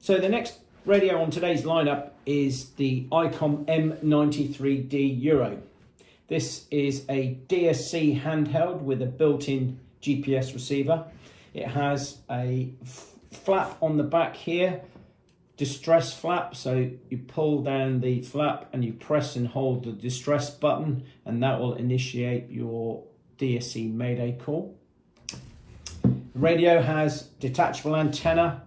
So the next radio on today's lineup is the Icom M93D Euro. This is a DSC handheld with a built-in GPS receiver. It has a flap on the back here, distress flap, so you pull down the flap and you press and hold the distress button and that will initiate your DSC Mayday call. The radio has detachable antenna.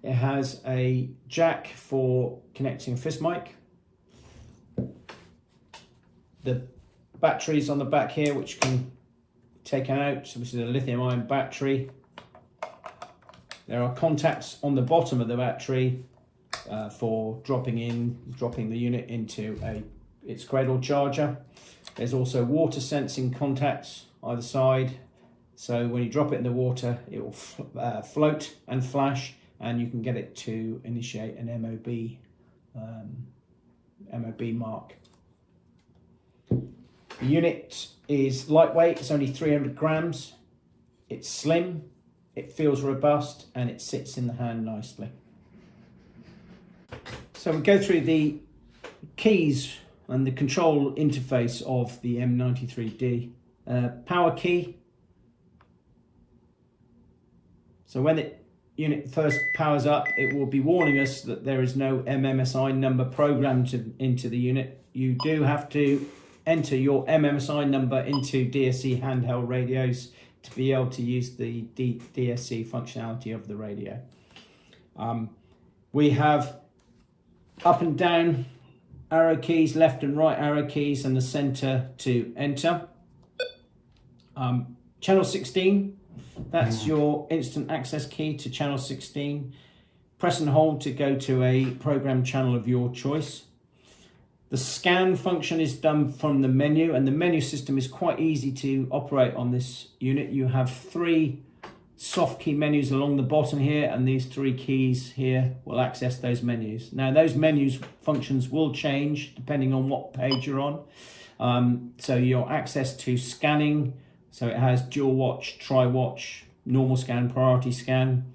It has a jack for connecting a fist mic. The batteries on the back here which can take out, so this is a lithium ion battery. There are contacts on the bottom of the battery for dropping the unit into its cradle charger. There's also water sensing contacts either side, so when you drop it in the water it will float and flash, and you can get it to initiate an MOB mark. The unit is lightweight, it's only 300 grams, it's slim, it feels robust, and it sits in the hand nicely. So we go through the keys and the control interface of the M93D. Power key. So when the unit first powers up, it will be warning us that there is no MMSI number programmed into the unit. You do have to enter your MMSI number into DSC handheld radios to be able to use the DSC functionality of the radio. We have up and down arrow keys, left and right arrow keys, and the center to enter. Channel 16, that's your instant access key to channel 16. Press and hold to go to a program channel of your choice. The scan function is done from the menu, and the menu system is quite easy to operate on this unit. You have 3 soft key menus along the bottom here, and these 3 keys here will access those menus. Now those menus functions will change depending on what page you're on. So your access to scanning, so it has dual watch, tri-watch, normal scan, priority scan.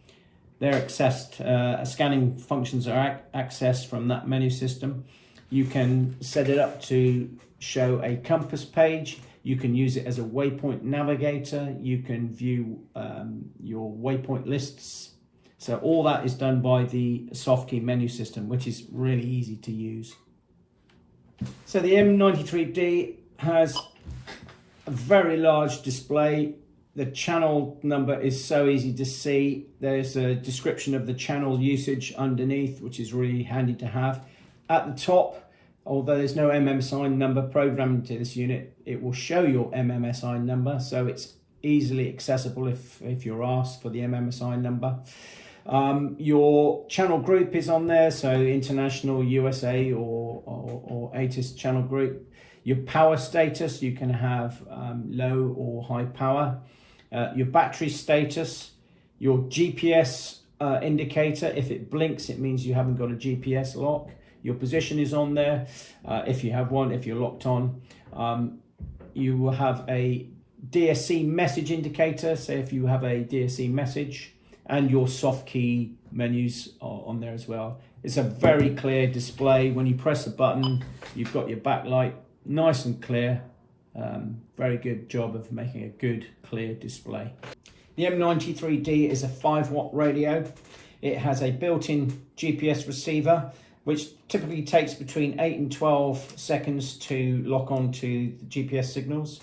They're accessed, scanning functions are accessed from that menu system. You can set it up to show a compass page. You can use it as a waypoint navigator. You can view your waypoint lists. So all that is done by the soft key menu system, which is really easy to use. So the M93D has a very large display. The channel number is so easy to see. There's a description of the channel usage underneath, which is really handy to have. At the top, although there's no MMSI number programmed into this unit, it will show your MMSI number, so it's easily accessible if you're asked for the MMSI number. Your channel group is on there, so international, USA, or ATIS channel group. Your power status, you can have low or high power. Your battery status, your GPS indicator, if it blinks it means you haven't got a GPS lock. Your position is on there, if you have one, if you're locked on. You will have a DSC message indicator, so if you have a DSC message, and your soft key menus are on there as well. It's a very clear display. When you press the button, you've got your backlight, nice and clear. Very good job of making a good, clear display. The M93D is a 5-watt radio. It has a built-in GPS receiver, which typically takes between 8 and 12 seconds to lock onto the GPS signals.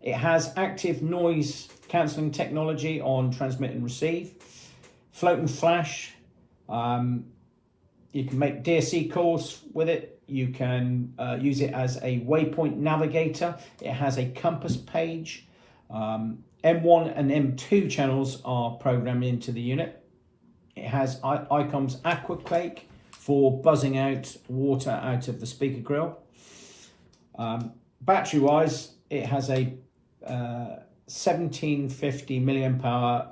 It has active noise cancelling technology on transmit and receive. Float and flash. You can make DSC calls with it. You can use it as a waypoint navigator. It has a compass page. M1 and M2 channels are programmed into the unit. It has Icom's Aquaquake for buzzing out water out of the speaker grill. Battery wise, it has a 1750 milliamp hour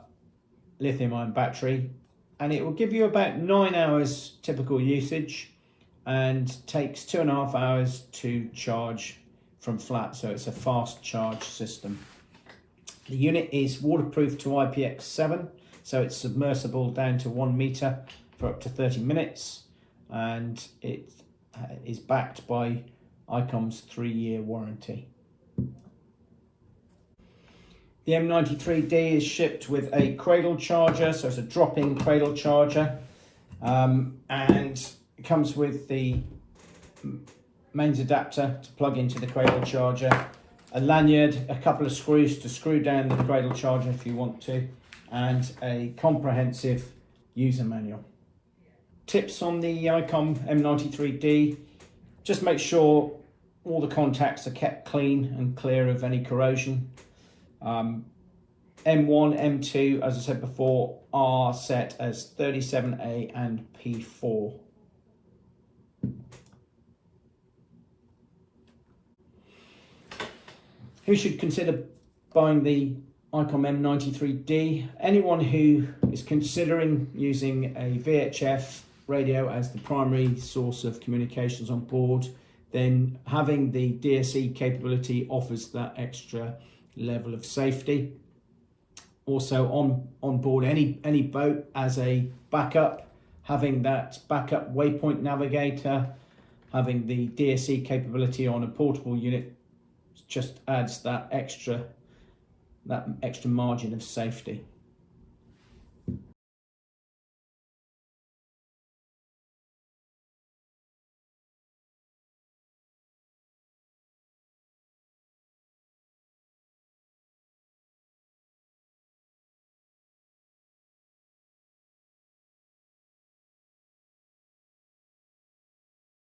lithium ion battery, and it will give you about 9 hours typical usage and takes 2.5 hours to charge from flat, so it's a fast charge system. The unit is waterproof to IPX7, so it's submersible down to 1 meter for up to 30 minutes, and it is backed by Icom's 3-year warranty. The M93D is shipped with a cradle charger, so it's a drop-in cradle charger, and it comes with the mains adapter to plug into the cradle charger, a lanyard, a couple of screws to screw down the cradle charger if you want to, and a comprehensive user manual. Tips on the Icom M93D: just make sure all the contacts are kept clean and clear of any corrosion. M1, M2, as I said before, are set as 37A and P4. Who should consider buying the Icom M93D? Anyone who is considering using a VHF radio as the primary source of communications on board, then having the DSC capability offers that extra level of safety. Also on board any boat as a backup, having that backup waypoint navigator, having the DSC capability on a portable unit just adds that extra margin of safety.